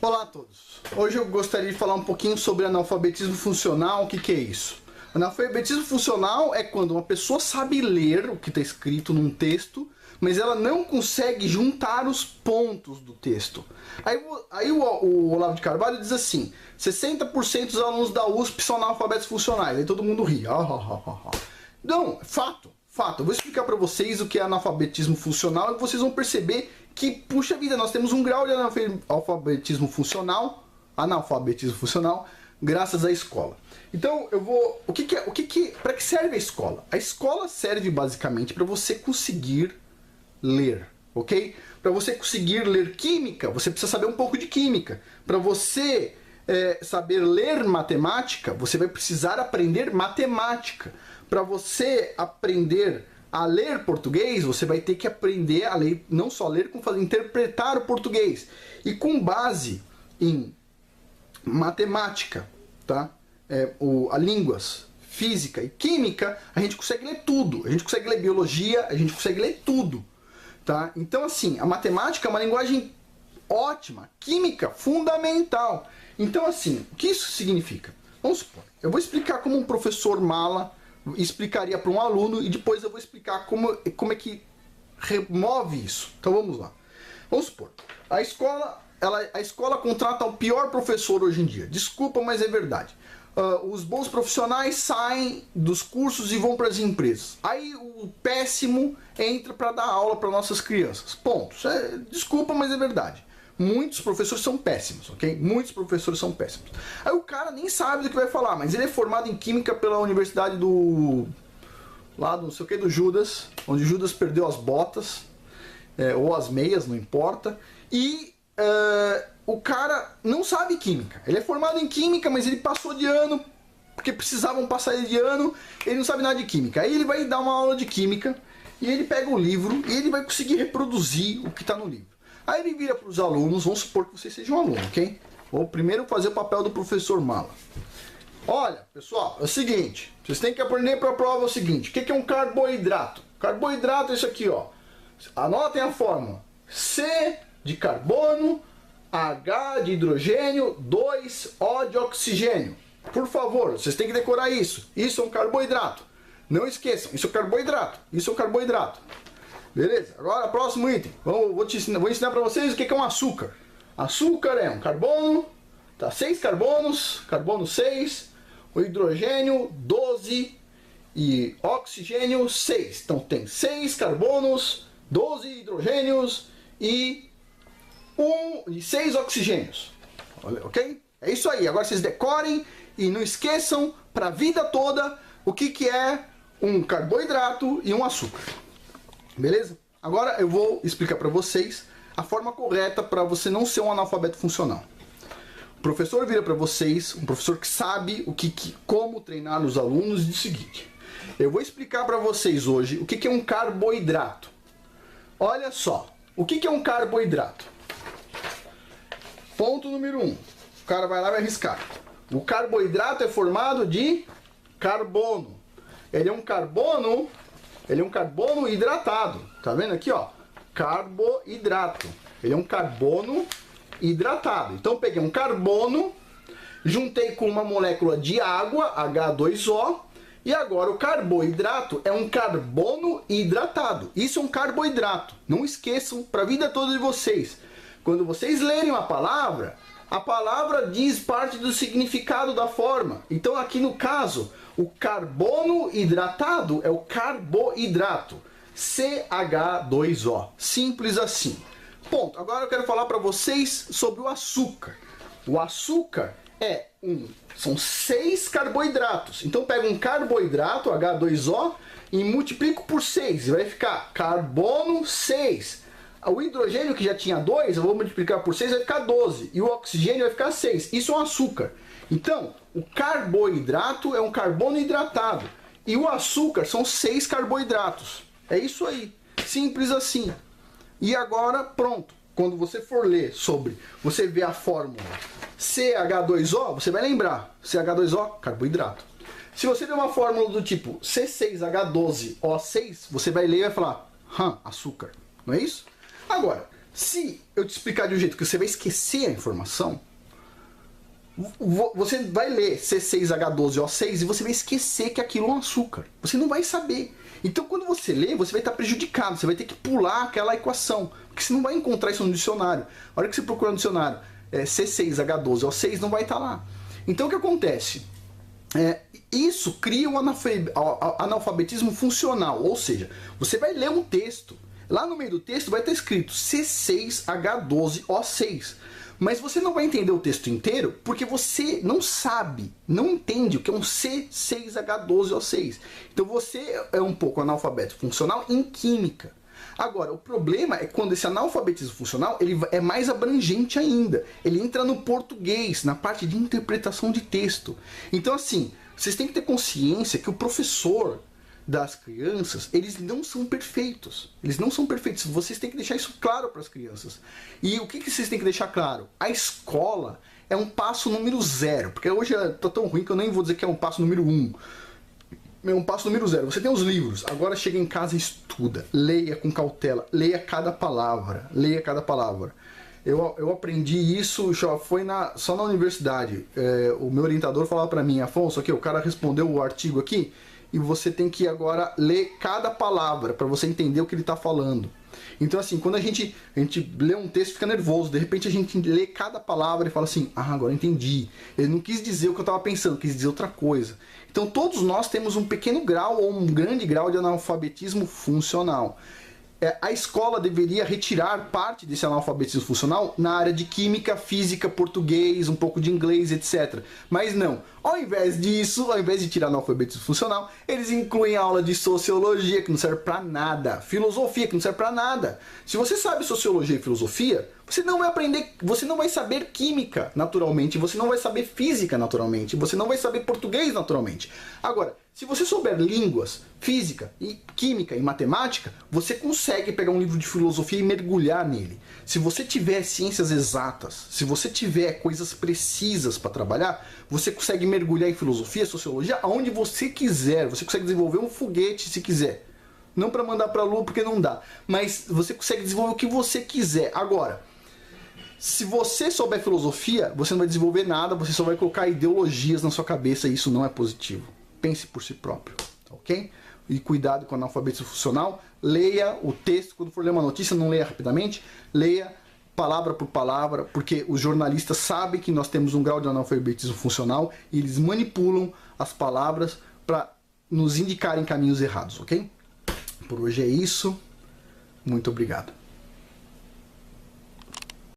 Olá a todos! Hoje eu gostaria de falar um pouquinho sobre analfabetismo funcional. O que é isso? Analfabetismo funcional é quando uma pessoa sabe ler o que está escrito num texto, mas ela não consegue juntar os pontos do texto. Aí o Olavo de Carvalho diz assim: 60% dos alunos da USP são analfabetos funcionais. Aí todo mundo ri. Não, fato. Eu vou explicar para vocês o que é analfabetismo funcional e vocês vão perceber que, puxa vida, nós temos um grau de analfabetismo funcional, graças à escola. Então, para que serve a escola? A escola serve basicamente para você conseguir ler, ok? Para você conseguir ler química, você precisa saber um pouco de química. Para você saber ler matemática, você vai precisar aprender matemática. Para você aprender a ler português, você vai ter que aprender a ler, não só ler, como interpretar o português. E com base em matemática, tá? A línguas, física e química, a gente consegue ler tudo. A gente consegue ler biologia, a gente consegue ler tudo, tá? Então, assim, a matemática é uma linguagem ótima, química fundamental. Então, assim, o que isso significa? Vamos supor, eu vou explicar como um professor mala explicaria para um aluno e depois eu vou explicar como é que remove isso. Então vamos lá. Vamos supor, a escola contrata o pior professor hoje em dia. Desculpa, mas é verdade. Os bons profissionais saem dos cursos e vão para as empresas. Aí o péssimo entra para dar aula para nossas crianças. Ponto. Desculpa, mas é verdade. Muitos professores são péssimos, ok? Muitos professores são péssimos. Aí o cara nem sabe do que vai falar, mas ele é formado em Química pela Universidade lá do não sei o que, do Judas, onde Judas perdeu as botas, ou as meias, não importa. E o cara não sabe Química. Ele é formado em Química, mas ele passou de ano, porque precisavam passar ele de ano, ele não sabe nada de Química. Aí ele vai dar uma aula de Química, e ele pega o livro, e ele vai conseguir reproduzir o que está no livro. Aí ele vira para os alunos, vamos supor que vocês sejam um aluno, ok? Vou primeiro fazer o papel do professor mala. Olha, pessoal, é o seguinte, vocês têm que aprender para a prova o seguinte: o que é um carboidrato? Carboidrato é isso aqui, ó. Anotem a fórmula: C de carbono, H de hidrogênio, 2O de oxigênio. Por favor, vocês têm que decorar isso. Isso é um carboidrato. Não esqueçam, isso é carboidrato. Isso é um carboidrato. Beleza? Agora, próximo item. Vou ensinar para vocês o que é um açúcar. Açúcar é um carbono, tá? 6 carbonos, carbono 6, o hidrogênio 12 e oxigênio 6. Então tem 6 carbonos, 12 hidrogênios e 6 oxigênios. Ok? É isso aí. Agora vocês decorem e não esqueçam para a vida toda o que é um carboidrato e um açúcar. Beleza? Agora eu vou explicar para vocês a forma correta para você não ser um analfabeto funcional. O professor vira para vocês, um professor que sabe como treinar os alunos, diz o seguinte: eu vou explicar para vocês hoje o que é um carboidrato. Olha só, o que é um carboidrato? Ponto número 1. O cara vai lá e vai arriscar. O carboidrato é formado de carbono. Ele é um carbono hidratado. Tá vendo aqui, ó? Carboidrato. Ele é um carbono hidratado. Então eu peguei um carbono, juntei com uma molécula de água, H2O, e agora o carboidrato é um carbono hidratado. Isso é um carboidrato. Não esqueçam para a vida toda de vocês. Quando vocês lerem uma palavra, a palavra diz parte do significado da forma. Então aqui no caso, o carbono hidratado é o carboidrato. CH2O. Simples assim. Ponto. Agora eu quero falar para vocês sobre o açúcar. O açúcar são 6 carboidratos. Então pega um carboidrato, H2O, e multiplico por 6. Vai ficar carbono 6. O hidrogênio, que já tinha 2, eu vou multiplicar por 6, vai ficar 12. E o oxigênio vai ficar 6. Isso é um açúcar. Então, o carboidrato é um carbono hidratado. E o açúcar são 6 carboidratos. É isso aí. Simples assim. E agora, pronto. Quando você for ler você vê a fórmula CH2O, você vai lembrar. CH2O, carboidrato. Se você vê uma fórmula do tipo C6H12O6, você vai ler e vai falar, açúcar. Não é isso? Agora, Se eu te explicar de um jeito que você vai esquecer a informação, você vai ler C6H12O6 e você vai esquecer que aquilo é um açúcar. Você não vai saber. Então quando você lê, você vai estar prejudicado, você vai ter que pular aquela equação, porque você não vai encontrar isso no dicionário. A hora que você procurar no dicionário C6H12O6 não vai estar lá. Então o que acontece? Isso cria um analfabetismo funcional, ou seja, você vai ler um texto, lá no meio do texto vai estar escrito C6H12O6, mas você não vai entender o texto inteiro porque você não sabe, não entende o que é um C6H12O6. Então você é um pouco analfabeto funcional em química. Agora, o problema é quando esse analfabetismo funcional ele é mais abrangente ainda. Ele entra no português, na parte de interpretação de texto. Então, assim, vocês têm que ter consciência que o professor das crianças, eles não são perfeitos. Eles não são perfeitos. Vocês têm que deixar isso claro para as crianças. E o que vocês têm que deixar claro? A escola é um passo número 0. Porque hoje está tão ruim que eu nem vou dizer que é um passo número 1. É um passo número 0. Você tem os livros. Agora chega em casa e estuda. Leia com cautela. Leia cada palavra. Leia cada palavra. Eu aprendi isso, já foi só na universidade. O meu orientador falava para mim, Afonso, aqui, o cara respondeu o artigo aqui, e você tem que agora ler cada palavra para você entender o que ele está falando. Então, assim, quando a gente lê um texto, fica nervoso. De repente a gente lê cada palavra e fala assim, agora entendi. Ele não quis dizer o que eu estava pensando, quis dizer outra coisa. Então todos nós temos um pequeno grau ou um grande grau de analfabetismo funcional. A escola deveria retirar parte desse analfabetismo funcional na área de química, física, português, um pouco de inglês, etc. Mas não. Ao invés disso, ao invés de tirar analfabetismo funcional, eles incluem aula de sociologia, que não serve para nada. Filosofia, que não serve para nada. Se você sabe sociologia e filosofia, você não vai aprender, você não vai saber química naturalmente, você não vai saber física naturalmente, você não vai saber português naturalmente. Agora, se você souber línguas, física, e química e matemática, você consegue pegar um livro de filosofia e mergulhar nele. Se você tiver ciências exatas, se você tiver coisas precisas para trabalhar, você consegue mergulhar em filosofia, sociologia, aonde você quiser. Você consegue desenvolver um foguete se quiser. Não para mandar para a Lua porque não dá, mas você consegue desenvolver o que você quiser. Agora, se você souber filosofia, você não vai desenvolver nada, você só vai colocar ideologias na sua cabeça e isso não é positivo. Pense por si próprio, ok? E cuidado com o analfabetismo funcional. Leia o texto, quando for ler uma notícia, não leia rapidamente. Leia palavra por palavra, porque os jornalistas sabem que nós temos um grau de analfabetismo funcional e eles manipulam as palavras para nos indicarem caminhos errados, ok? Por hoje é isso. Muito obrigado.